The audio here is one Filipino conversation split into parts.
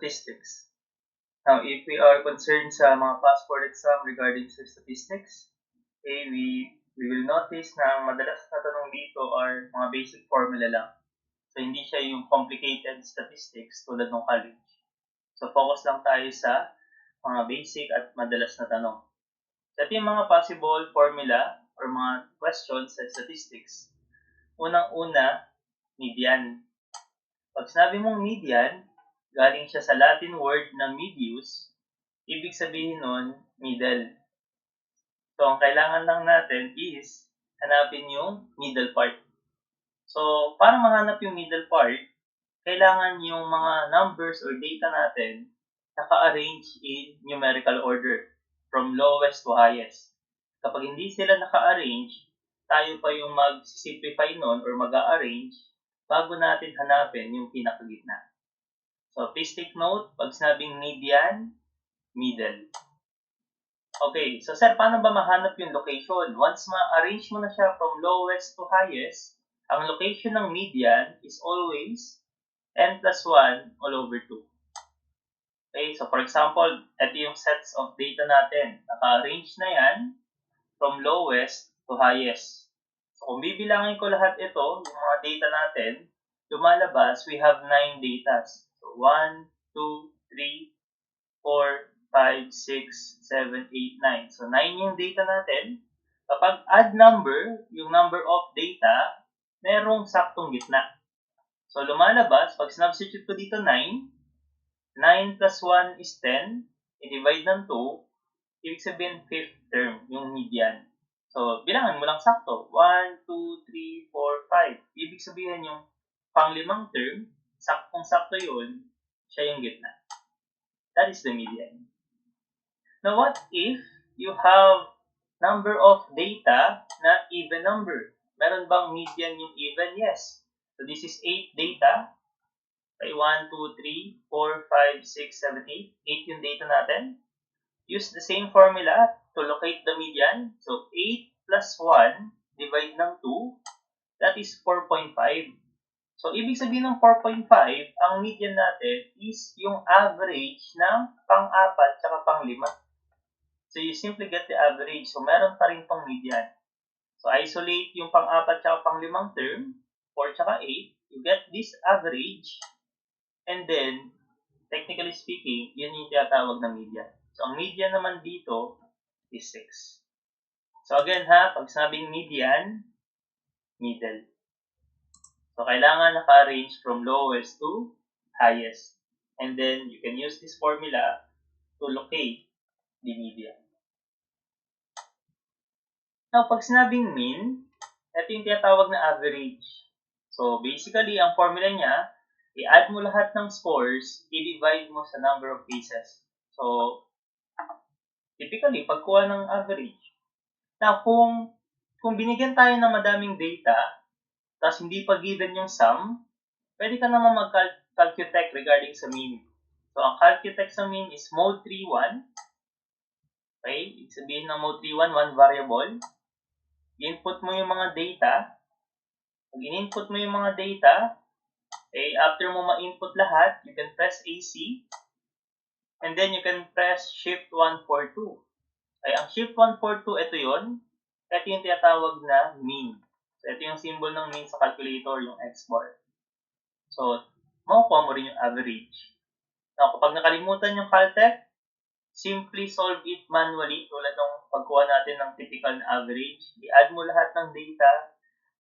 statistics. Now, if we are concerned sa mga passport exam regarding sa statistics, okay, we will notice na ang madalas na tanong dito are mga basic formula lang. So, hindi siya yung complicated statistics tulad ng college. So, focus lang tayo sa mga basic at madalas na tanong. So, ito yung mga possible formula or mga questions sa statistics. Unang-una, median. Pag sinabi mong median, galing siya sa Latin word na medius, ibig sabihin nun, middle. So, ang kailangan lang natin is hanapin yung middle part. So, para mahanap yung middle part, kailangan yung mga numbers or data natin naka-arrange in numerical order from lowest to highest. Kapag hindi sila naka-arrange, tayo pa yung mag-simplify nun or mag-arrange bago natin hanapin yung pinakagitna. So, please take note, pag sinabing median, middle. Okay, so sir, paano ba mahanap yung location? Once ma-arrange mo na siya from lowest to highest, ang location ng median is always n plus 1 all over 2. Okay, so for example, ito yung sets of data natin. Naka-arrange na yan from lowest to highest. So kung bibilangin ko lahat ito, yung mga data natin, lumalabas, we have 9 data. So 1, 2, 3, 4, 5, 6, 7, 8, 9. So 9 yung data natin. Kapag add number, yung number of data, merong saktong gitna. So lumalabas, pag sinubstitute ko dito 9, 9 plus 1 is 10, i-divide ng 2, ibig sabihin 5th term, yung median. So bilangan mo lang sakto, 1, 2, 3, 4, 5. Ibig sabihin yung pang-limang term, saktong-sakto yun, siya yung gitna. That is the median. Now, what if you have number of data na even number? Meron bang median yung even? Yes. So, this is 8 data. Okay, 1, 2, 3, 4, 5, 6, 7, 8. 8 yung data natin. Use the same formula to locate the median. So, 8 plus 1 divide ng 2. That is 4.5. So, ibig sabihin ng 4.5, ang median natin is yung average ng pang-4 at pang-5. So, you simply get the average. So, meron pa rin tong median. So, isolate yung pang-4 at pang-5 term, 4 at 8. You get this average. And then, technically speaking, yun yung tinatawag na median. So, ang median naman dito is 6. So, again ha, pag sabing median, middle. So, kailangan naka-arrange from lowest to highest. And then, you can use this formula to locate the median. Now, pag sinabing mean, ito yung tinatawag na average. So, basically, ang formula niya, i-add mo lahat ng scores, i-divide mo sa number of cases. So, typically, pagkuha ng average. Now, kung binigyan tayo ng madaming data, tapos hindi pa given yung sum, pwede ka naman mag-calcutech regarding sa mean. So, ang calcutech sa mean is mode 3.1. Okay? Ibig sabihin ng mode 3.1, one variable. I-input mo yung mga data. Pag in-input mo yung mga data, okay, after mo ma-input lahat, you can press AC. And then you can press Shift 142. Okay, ang Shift 142, ito yun. Ito yung tinatawag na mean. So, ito yung symbol ng mean sa calculator, yung X-bar. So, makukuha mo rin yung average. Now, kapag nakalimutan yung caltech, simply solve it manually tulad ng pagkuha natin ng typical na average. I-add mo lahat ng data,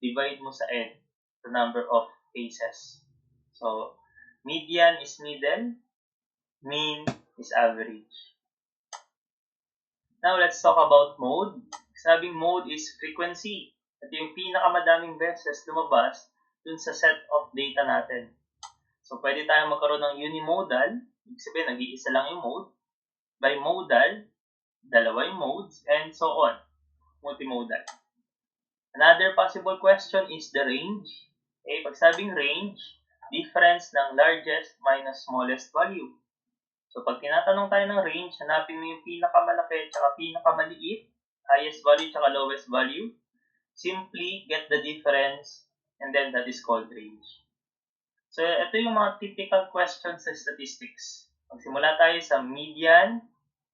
divide mo sa n, the number of cases. So, median is middle, mean is average. Now, let's talk about mode. Sabing mode is frequency. Ito yung pinakamadaming beses lumabas dun sa set of data natin. So, pwede tayong magkaroon ng unimodal. Ibig sabihin, nag-iisa lang yung mode. Bimodal, dalawa yung modes, and so on. Multimodal. Another possible question is the range. Okay, pag sabing range, difference ng largest minus smallest value. So, pag tinatanong tayo ng range, hanapin mo yung pinakamalaki at pinakamaliit, highest value at lowest value. Simply get the difference, and then that is called range. So, ito yung mga typical questions sa statistics. Magsimula tayo sa median,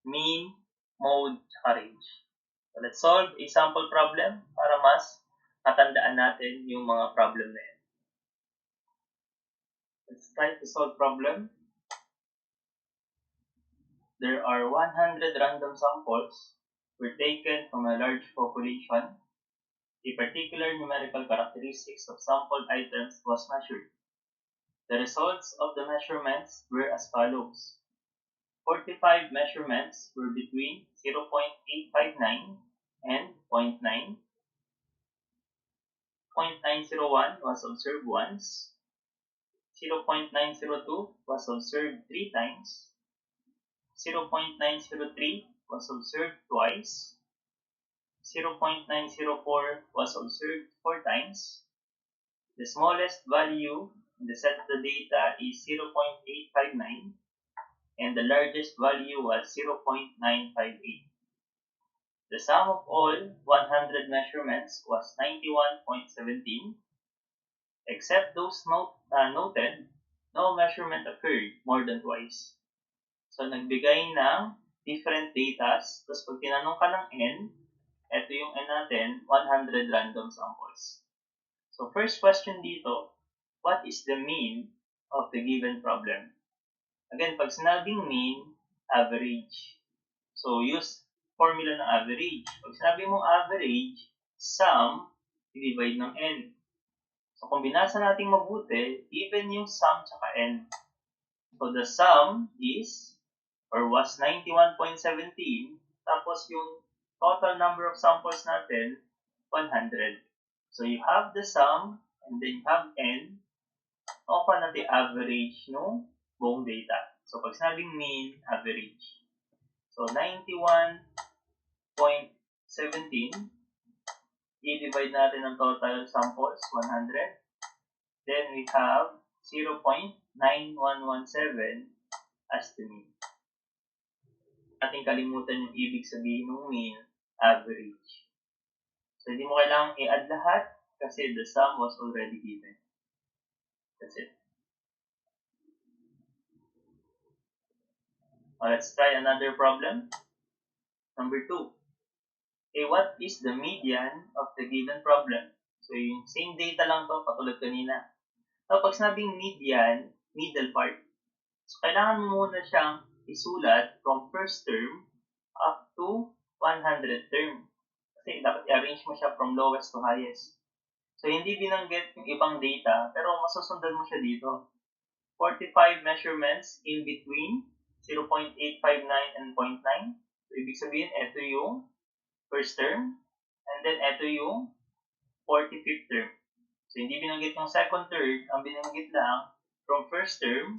mean, mode, at range. So let's solve a sample problem para mas matandaan natin yung mga problem na yan. Let's try to solve problem. There are 100 random samples were taken from a large population. A particular numerical characteristics of sampled items was measured. The results of the measurements were as follows. 45 measurements were between 0.859 and 0.9. 0.901 was observed once. 0.902 was observed 3 times. 0.903 was observed twice. 0.904 was observed 4 times. The smallest value in the set of the data is 0.859 and the largest value was 0.958. The sum of all 100 measurements was 91.17. Except those noted, no measurement occurred more than twice. So, nagbigay ng different datas. Tapos, pag tinanong ka ng N, ito yung N natin, 100 random samples. So, first question dito, what is the mean of the given problem? Again, pag sinabing mean, average. So, use formula ng average. Pag sinabi mong average, sum, divide ng N. So, kung binasa natin mabuti, even yung sum tsaka N. So, the sum is, or was 91.17, tapos yung total number of samples natin, 100. So, you have the sum, and then you have N, opa natin average no buong data. So, pag sinabing mean, average. So, 91.17, i-divide natin ang total samples, 100. Then we have 0.9117 as the mean. Ating kalimutan yung ibig sabihin ng mean, average. So, hindi mo kailangang i-add lahat kasi the sum was already given. That's it. Now, let's try another problem. Number 2. What is the median of the given problem? So, yung same data lang to, katulad kanina. So, pag sinabing median, middle part. So, kailangan mo muna siyang isulat from first term up to 100 term. Kasi dapat i-arrange mo siya from lowest to highest. So, hindi binanggit yung ibang data, pero masusundan mo siya dito. 45 measurements in between 0.859 and 0.9. So, ibig sabihin, ito yung first term, and then ito yung 45th term. So, hindi binanggit yung second, third, ang binanggit lang from first term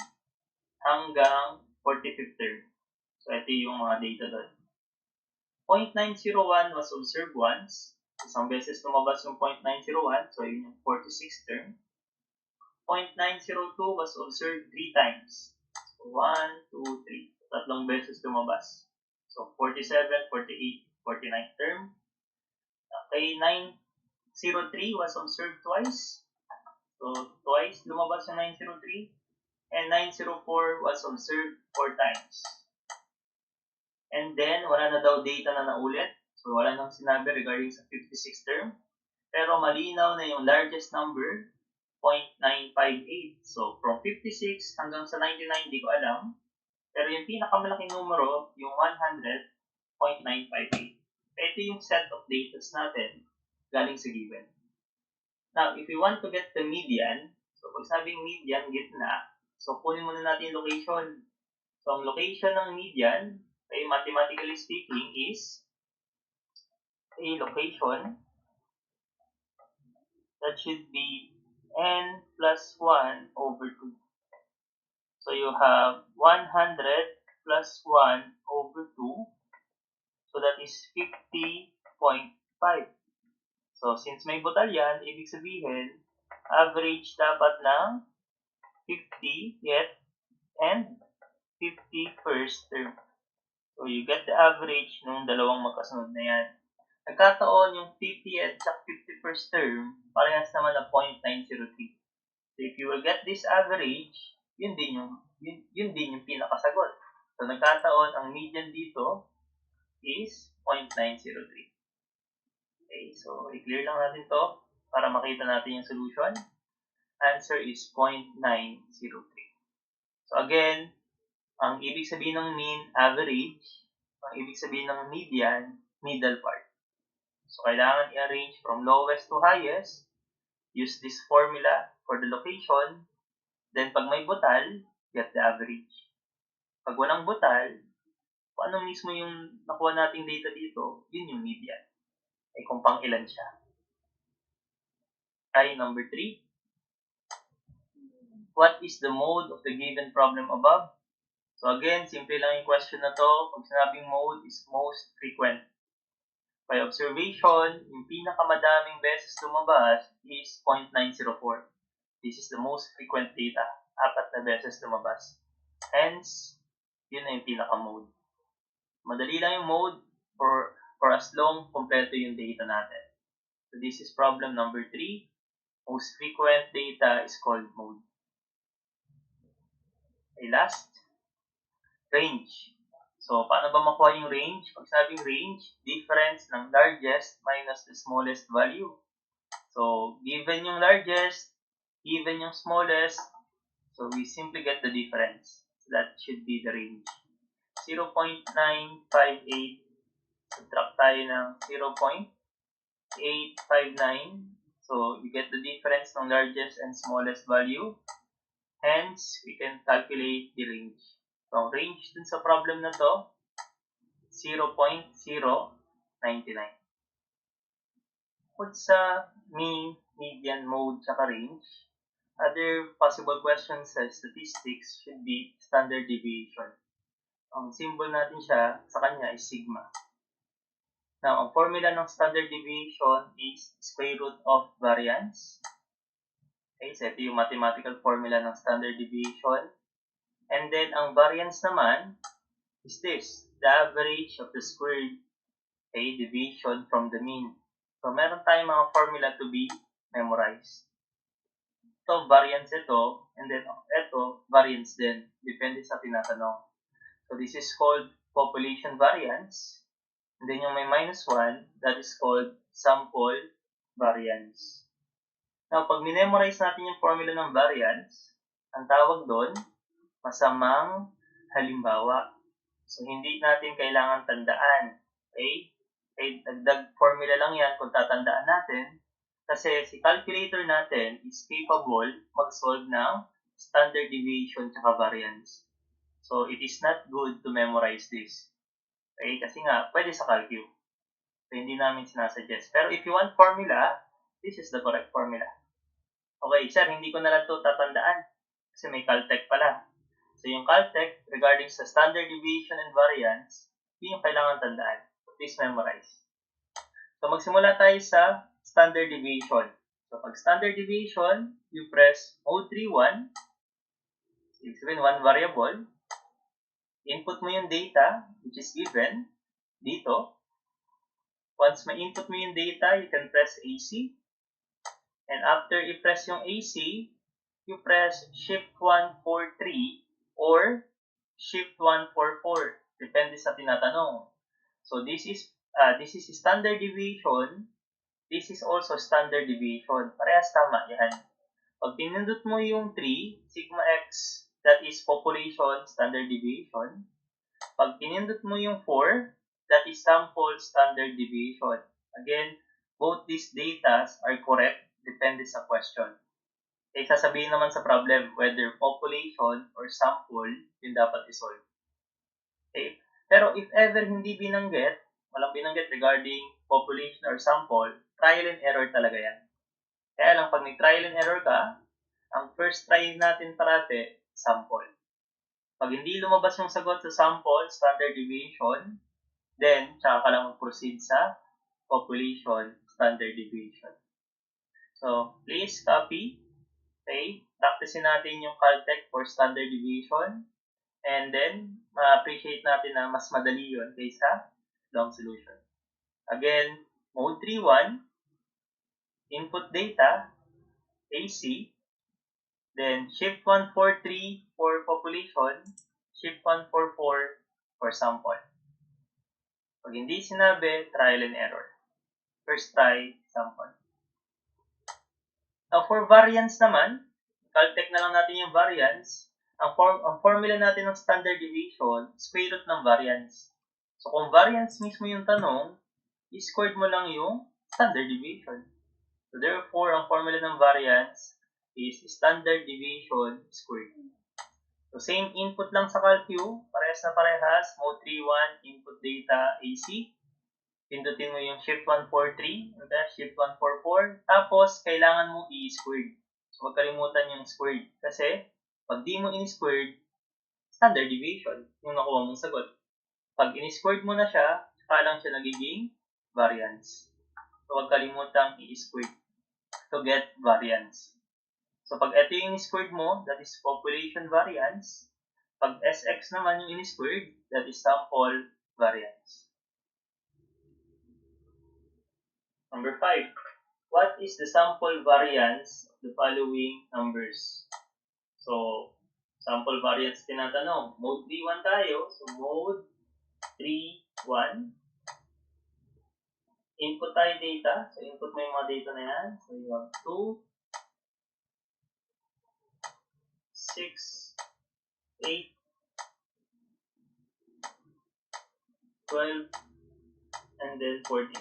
hanggang 45th term. So, ito yung mga data doon. 0.901 was observed once. Isang beses lumabas yung 0.901, so yun yung 46th term. 0.902 was observed 3 times. So, 1, 2, 3. Tatlong beses lumabas. So, 47, 48, 49th term. Okay, 903 was observed twice. So, twice lumabas yung 903. And 904 was observed 4 times. And then, wala na daw data na naulit. So, wala nang sinabi regarding sa 56th term. Pero malinaw na yung largest number, 0.958. So, from 56 hanggang sa 99, di ko alam. Pero yung pinakamalaking numero, yung 100, 0.958. Ito yung set of data natin galing sa given. Now, if we want to get the median, so pag sabing median, gitna, so kunin muna natin yung location. So, ang location ng median, ay mathematically speaking, is a location that should be n plus 1 over 2. So, you have 100 plus 1 over 2. So, that is 50.5. So, since may butal yan, ibig sabihin, average dapat ng 50 yet and 50 first term. So, you get the average ng dalawang magkasunod na yan. Nagkataon yung 50th at 51st term, parehas naman na 0.903. So, if you will get this average, yun din yung pinakasagot. So, nagkataon, ang median dito is 0.903. Okay, so i-clear lang natin to para makita natin yung solution. Answer is 0.903. So again, ang ibig sabihin ng mean, average. Ang ibig sabihin ng median, middle part. So kailangan i-arrange from lowest to highest. Use this formula for the location. Then pag may butal, get the average. Pag walang butal, kung ano mismo yung nakuha nating data dito, yun yung median. Ay kung pang ilan siya. Try number 3. What is the mode of the given problem above? So again, simple lang yung question na to. Pag sinabing mode is most frequent. By observation, yung pinakamadaming beses lumabas is 0.904. This is the most frequent data. 4 na beses lumabas. Hence, yun na yung pinaka-mode. Madali lang yung mode for as long kompleto yung data natin. So this is problem number 3. Most frequent data is called mode. Okay, last. Range. So, paano ba makuha yung range? Pag sabing range, difference ng largest minus the smallest value. So, given yung largest, given yung smallest, so we simply get the difference. So, that should be the range. 0.958, subtract tayo ng 0.859. So, you get the difference ng largest and smallest value. Hence, we can calculate the range. So, ang range dun sa problem na to, 0.099. Bukod sa mean, median, mode, tsaka range, other possible questions sa statistics should be standard deviation. Ang symbol natin siya sa kanya is sigma. Now, ang formula ng standard deviation is square root of variance. Okay, so ito yung mathematical formula ng standard deviation. And then, ang variance naman is this, the average of the squared deviation from the mean. So, meron tayong mga formula to be memorized. Ito, variance ito, and then ito, variance din. Depende sa tinatanong. So, this is called population variance. And then yung may minus 1, that is called sample variance. Now, pag minemorize natin yung formula ng variance, ang tawag doon, masamang halimbawa. So, hindi natin kailangan tandaan. Okay? Dagdag formula lang yan kung tatandaan natin. Kasi si calculator natin is capable mag-solve ng standard deviation tsaka variance. So, it is not good to memorize this. Okay? Kasi nga, pwede sa calcu. So, hindi namin sinasuggest. Pero if you want formula, this is the correct formula. Okay, sir, hindi ko na lang ito tatandaan. Kasi may Caltech pala. So, yung Caltech, regarding sa standard deviation and variance, yun yung kailangan tandaan. So, please memorize. So, magsimula tayo sa standard deviation. So, pag standard deviation, you press mode 3.1. Ibig sabihin, one variable. Input mo yung data, which is given dito. Once ma-input mo yung data, you can press AC. And after i-press yung AC, you press Shift 143 or Shift 144. Depende sa tinatanong. So this is standard deviation. This is also standard deviation. Parehas tama yan. Pag pinindot mo yung 3, sigma x, that is population standard deviation. Pag pinindot mo yung 4, that is sample standard deviation. Again, both these data are correct. Depende sa question. Eh, sasabihin naman sa problem whether population or sample yung dapat isolve. Okay? Pero if ever hindi binanggit, walang binanggit regarding population or sample, trial and error talaga yan. Kaya lang, pag nag-trial and error ka, ang first try natin parate, sample. Pag hindi lumabas yung sagot sa sample, standard deviation, then, tsaka ka lang mag-proceed sa population, standard deviation. So, please copy. Okay? Practicein natin yung Caltech for standard deviation. And then, ma-appreciate natin na mas madali yun kaysa long solution. Again, mode 3.1, input data, AC. Then, shift 143 for population, shift 144 for sample. Pag hindi sinabi, trial and error. First try, sample. Now, for variance naman, caltech na lang natin yung variance. Ang formula natin ng standard deviation, square root ng variance. So, kung variance mismo yung tanong, i-squared mo lang yung standard deviation. So, therefore, ang formula ng variance is standard deviation squared. So, same input lang sa CalQ. Parehas na parehas. Mode 3.1, input data, AC. Pindutin mo yung shift 143, and then shift 144. Tapos, kailangan mo i-squared. So, huwag kalimutan yung squared. Kasi, pag di mo in-squared, standard deviation yung nakuha mong sagot. Pag in-squared mo na siya, saka lang siya nagiging variance. So, huwag kalimutang i-squared to get variance. So, pag ito yung in-squared mo, that is population variance. Pag SX naman yung in-squared, that is sample variance. Number 5. What is the sample variance of the following numbers? So, sample variance tinatanong. Mode 3.1 tayo. So, mode 3.1. Input tayo data. So, input mo yung mga data na yan. So, you have 2, 6, 8, 12, and then 14.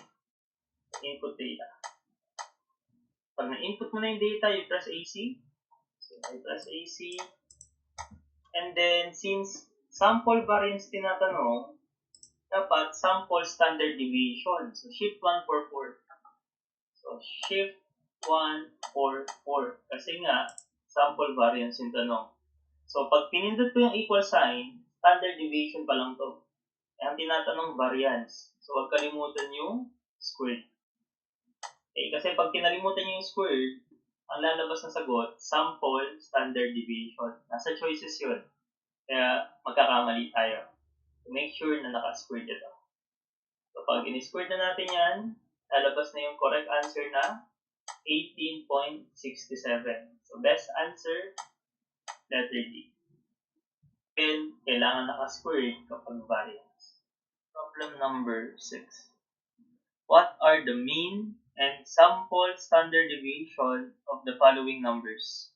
Input data. Pag na-input mo na yung data, you press AC. So, I press AC. And then, since sample variance tinatanong, dapat sample standard deviation. So, shift 144. So, shift 144. Kasi nga, sample variance yung tanong. So, pag pinindot ko yung equal sign, standard deviation pa lang to. Ang tinatanong variance. So, huwag kalimutan yung squared. Okay, kasi pag kinalimutan nyo yung squared, ang lalabas na sagot, sample standard deviation. Nasa choices yun. Kaya magkakamali tayo. So, make sure na naka-squared ito. So, pag in-squared na natin yan, lalabas na yung correct answer na 18.67. So, best answer, letter D. And kailangan naka-squared kapag variance. Problem number 6. What are the mean and sample standard deviation of the following numbers?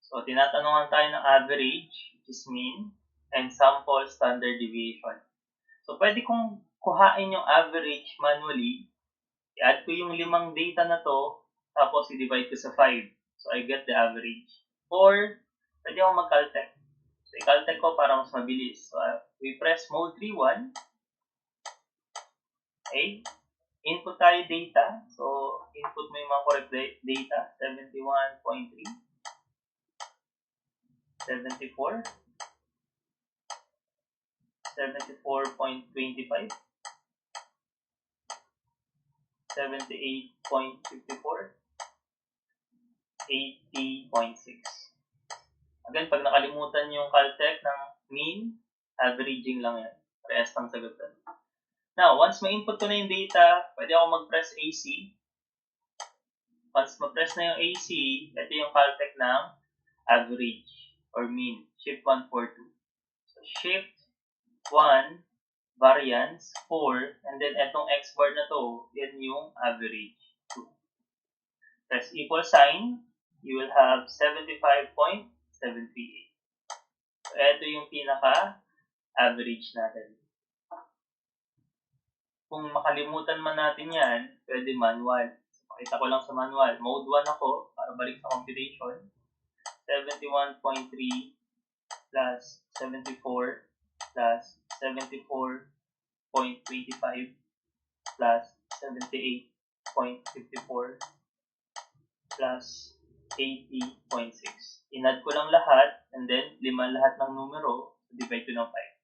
So, tinatanungan tayo ng average, which is mean, and sample standard deviation. So, pwede kong kuhain yung average manually, i-add ko yung 5 data na to, tapos i-divide ko sa 5. So, I get the average. Or, pwede akong mag-caltech. So, i-caltech ko para mas mabilis. So, we press mode 3.1. Okay. Input tayo data. So, input mo yung mga correct data. 71.3. 74. 74.25. 78.54. 80.6. Again, pag nakalimutan yung caltech ng mean, averaging lang yan. Parehas lang sagutan. Now, once ma-input ko na yung data, pwede ako mag-press AC. Once ma-press na yung AC, ito yung caltech ng average or mean. Shift 142. So, shift 1, variance, 4, and then etong X bar na to, yan yung average. 2. Press equal sign, you will have 75.738. So, ito yung pinaka-average natin. Kung makalimutan man natin yan, pwede manual. So, pakita ko lang sa manual. Mode 1 ako, para balik sa computation. 71.3 plus 74 plus 74.25 plus 78.54 plus 80.6. Inad ko lang lahat, and then 5 lahat ng numero, divide ko ng 5.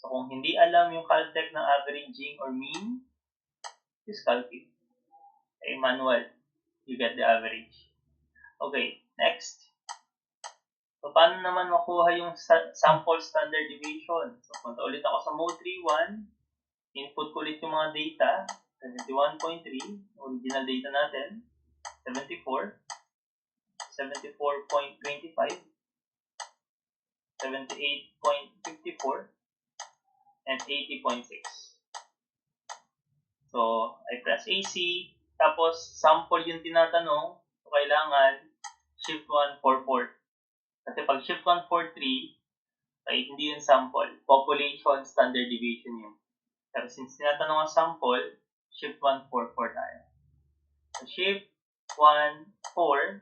So, kung hindi alam yung caltech ng averaging or mean, just calculate. Okay, manual. You get the average. Okay, next. So, paano naman makuha yung sample standard deviation? So, punta ulit ako sa mode 3.1. Input ko ulit yung mga data. 71.3. Original data natin. 74. 74.25, 78.54, and 80.6. So, I press AC, tapos sample yung tinatanong, so kailangan shift 144. Kasi pag shift 143, ay hindi yun sample. Population standard deviation yun. Pero since tinatanong ang sample, shift 144 tayo. So, shift 1,4.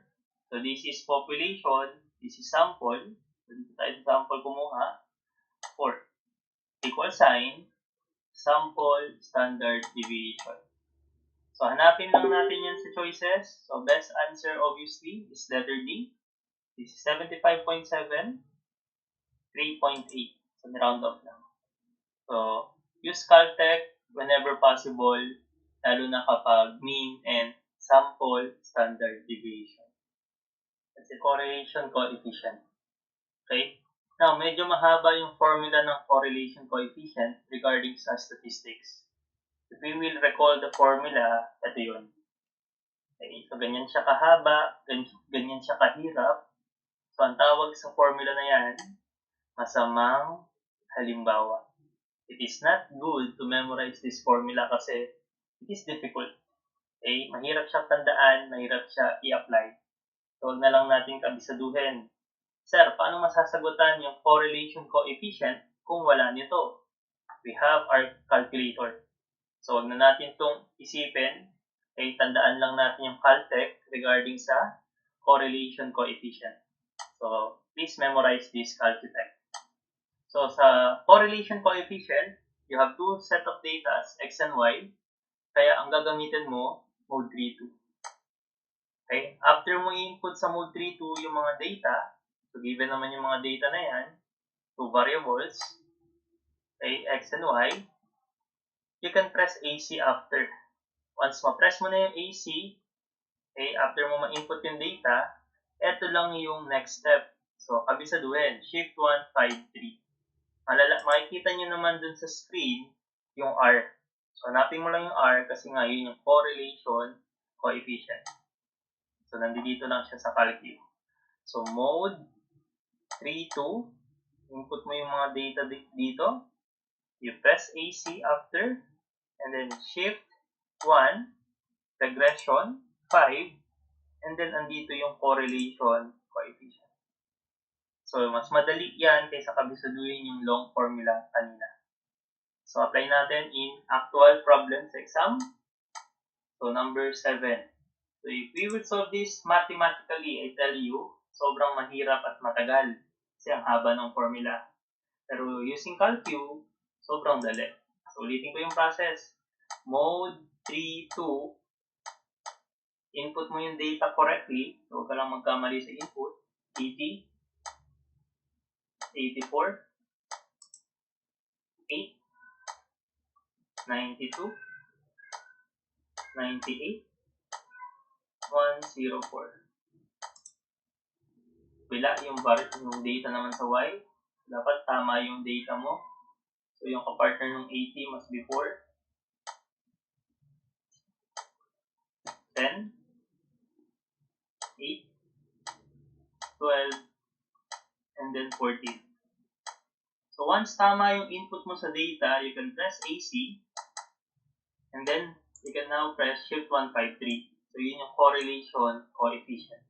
So, this is population. This is sample. So, dito tayo sa sample kumuha. 4. Equal sign. Sample standard deviation. So, hanapin lang natin yan sa choices. So, best answer obviously is letter D. This is 75.7. 3.8. So, round off lang. So, use Caltech whenever possible, lalo na kapag mean and sample standard deviation. That's the correlation coefficient. Okay? Now, medyo mahaba yung formula ng correlation coefficient regarding sa statistics. If we will recall the formula, ito yun. Okay? So, ganyan siya kahaba, ganyan siya kahirap. So, ang tawag sa formula na yan, masamang halimbawa. It is not good to memorize this formula kasi it is difficult. Okay? Mahirap siya tandaan, mahirap siya i-apply. So, huwag na lang natin kabisaduhin. Sir, paano masasagutan yung correlation coefficient kung wala nito? We have our calculator. So, huwag na natin itong isipin. Okay, tandaan lang natin yung Caltech regarding sa correlation coefficient. So, please memorize this Caltech. So, sa correlation coefficient, you have two set of data, x and y. Kaya, ang gagamitin mo, mode 3-2. Okay? After mo i-input sa mode 3-2 yung mga data, so, given naman yung mga data na yan, two variables, okay, x and y, you can press AC after. Once ma-press mo na yung AC, okay, after mo ma-input yung data, eto lang yung next step. So, kabisaduhin, shift 153. Makikita nyo naman dun sa screen yung R. So, hanapin mo lang yung R kasi nga yun yung correlation coefficient. So, nandito lang siya sa calculate. So, mode 3-2, input mo yung mga data dito, you press AC after, and then shift 1, regression 5, and then andito yung correlation coefficient. So, mas madali yan kaysa kabisaduhin yung long formula kanina. So, apply natin in actual problem sa exam. So, number 7. So, if we will solve this mathematically, I tell you, sobrang mahirap at matagal. Kasi ang haba ng formula. Pero using CalQ, sobrang dali. So, ulitin ko yung process. Mode 3-2, input mo yung data correctly. So, huwag ka lang magkamali sa input. 80, 84, 8, 92, 98, 104. Wala yung data naman sa Y. Dapat tama yung data mo. So, yung kapartner ng 80 must be 4. 10, 8, 12, and then 14. So, once tama yung input mo sa data, you can press AC, and then you can now press shift 153. So, yun yung correlation coefficient.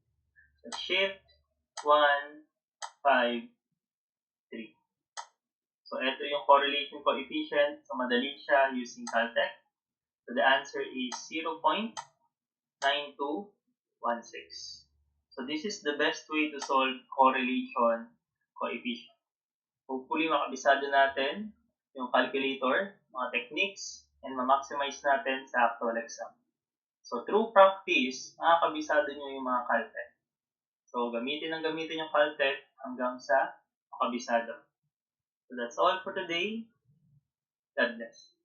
So, shift 1, 5, 3. So, ito yung correlation coefficient. So, madali siya using Caltech. So, the answer is 0.9216. So, this is the best way to solve correlation coefficient. Hopefully, makabisado natin yung calculator, mga techniques, and ma-maximize natin sa actual exam. So, through practice, makakabisado nyo yung mga Caltech. So, gamitin yung Caltech hanggang sa makabisado. So, that's all for today. God bless.